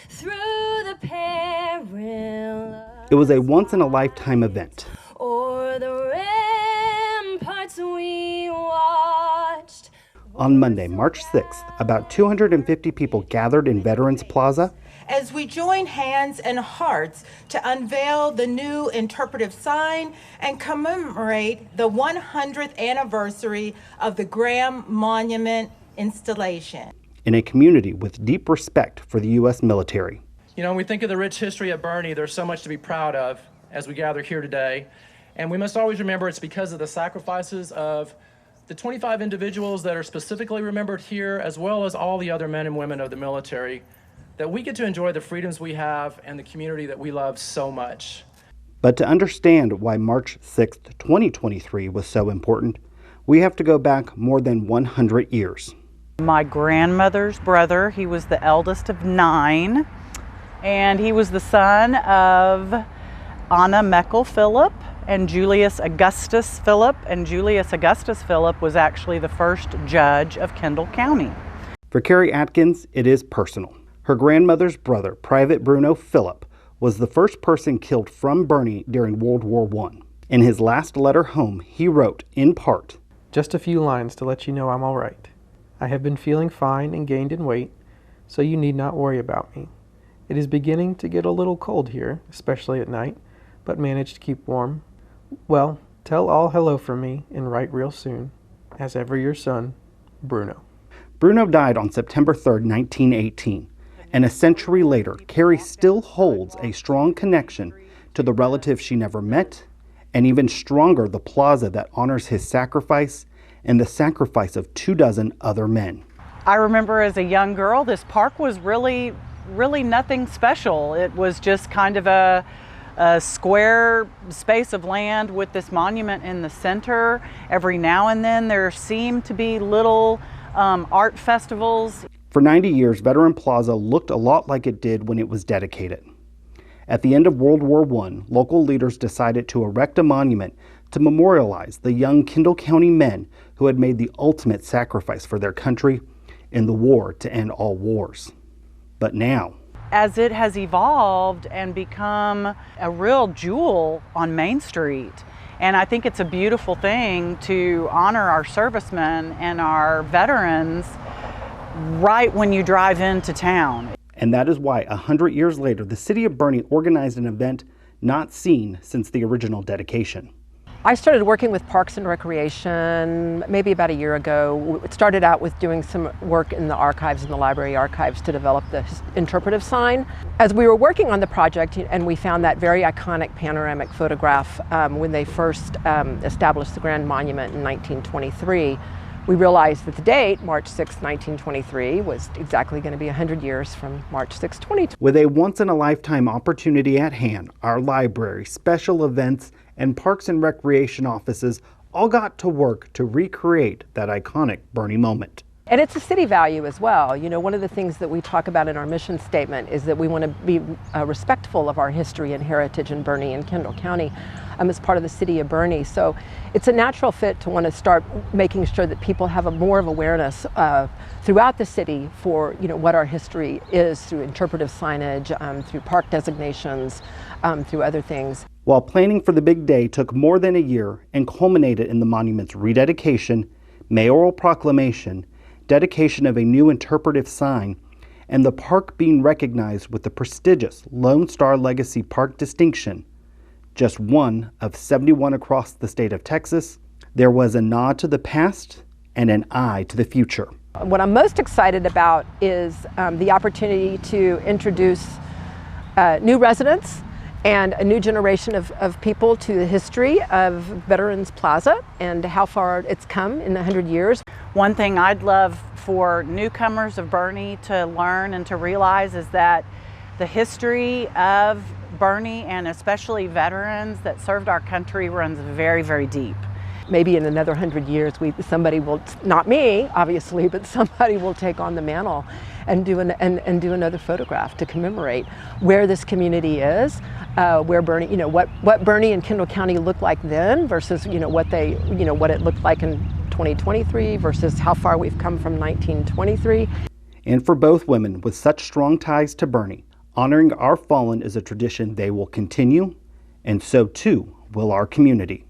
through the peril. It was a once-in-a-lifetime event. O'er the ramparts we watched. On Monday, March 6th, about 250 people gathered in Veterans Plaza as we join hands and hearts to unveil the new interpretive sign and commemorate the 100th anniversary of the Graham Monument installation. in a community with deep respect for the U.S. military. You know, when we think of the rich history of Bernie, there's so much to be proud of as we gather here today. And we must always remember it's because of the sacrifices of the 25 individuals that are specifically remembered here, as well as all the other men and women of the military, that we get to enjoy the freedoms we have and the community that we love so much. But to understand why March 6, 2023 was so important, we have to go back more than 100 years. My grandmother's brother, he was the eldest of 9, and he was the son of Anna Meckel Phillip and Julius Augustus Phillip, and Julius Augustus Phillip was actually the first judge of Kendall County. For Carrie Atkins, it is personal. Her grandmother's brother, Private Bruno Phillip, was the first person killed from Bernie during World War I. In his last letter home, he wrote, in part, "Just a few lines to let you know I'm all right. I have been feeling fine and gained in weight, so you need not worry about me. It is beginning to get a little cold here, especially at night, but managed to keep warm. Well, tell all hello from me and write real soon. As ever your son, Bruno." Bruno died on September 3, 1918, and a century later, Carrie still holds a strong connection to the relative she never met, and even stronger, the plaza that honors his sacrifice and the sacrifice of 24 other men. I remember as a young girl, this park was really nothing special. It was just kind of a square space of land with this monument in the center. Every now and then there seemed to be little art festivals. For 90 years, Veterans Plaza looked a lot like it did when it was dedicated. At the end of World War I, local leaders decided to erect a monument to memorialize the young Kendall County men who had made the ultimate sacrifice for their country in the war to end all wars. But now, as it has evolved and become a real jewel on Main Street, and I think it's a beautiful thing to honor our servicemen and our veterans right when you drive into town. And that is why 100 years later, the city of Bernie organized an event not seen since the original dedication. I started working with Parks and Recreation maybe about a year ago. It started out with doing some work in the archives, in the library archives, to develop the interpretive sign. As we were working on the project, and we found that very iconic panoramic photograph when they first established the Grand Monument in 1923, we realized that the date, March 6, 1923, was exactly going to be 100 years from March 6, 2020. With a once-in-a-lifetime opportunity at hand, our library, special events, and Parks and Recreation offices all got to work to recreate that iconic Bernie moment. And it's a city value as well. You know, one of the things that we talk about in our mission statement is that we want to be respectful of our history and heritage in Bernie and Kendall County as part of the city of Bernie. So it's a natural fit to want to start making sure that people have more of awareness throughout the city for, you know, what our history is through interpretive signage, through park designations, through other things. While planning for the big day took more than a year and culminated in the monument's rededication, mayoral proclamation, dedication of a new interpretive sign, and the park being recognized with the prestigious Lone Star Legacy Park distinction, just one of 71 across the state of Texas, there was a nod to the past and an eye to the future. What I'm most excited about is the opportunity to introduce new residents and a new generation of people to the history of Veterans Plaza and how far it's come in 100 years. One thing I'd love for newcomers of Bernie to learn and to realize is that the history of Bernie, and especially veterans that served our country, runs very, very deep. Maybe in another 100 years, somebody will, not me, obviously, but somebody will take on the mantle and do another photograph to commemorate where this community is, where Bernie, you know, what Bernie and Kendall County looked like then versus, you know, what it looked like in 2023 versus how far we've come from 1923. And for both women with such strong ties to Bernie, Honoring our fallen is a tradition they will continue, and so too will our community.